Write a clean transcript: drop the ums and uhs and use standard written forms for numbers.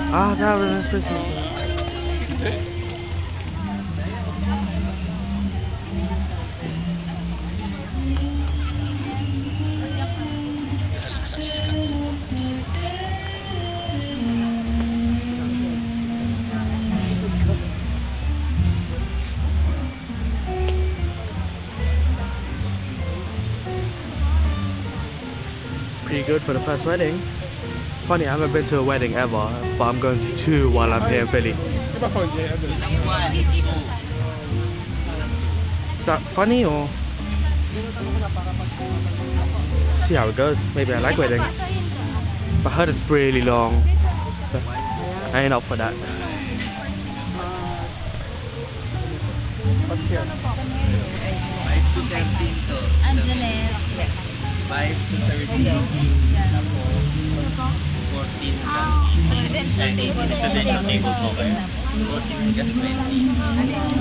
Ah, that was especially. Pretty good for the first wedding. Funny, I haven't been to a wedding ever, but I'm going to two while I'm here in Philly. Is that funny or? See how it goes. Maybe I like weddings. I heard it's really long. So I ain't up for that. What's here? 5 to 13 to. Anjanette. 5 to 13. Tapos 14 hanggang Presidential table. Presidential table po kayo. 14 hanggang 20.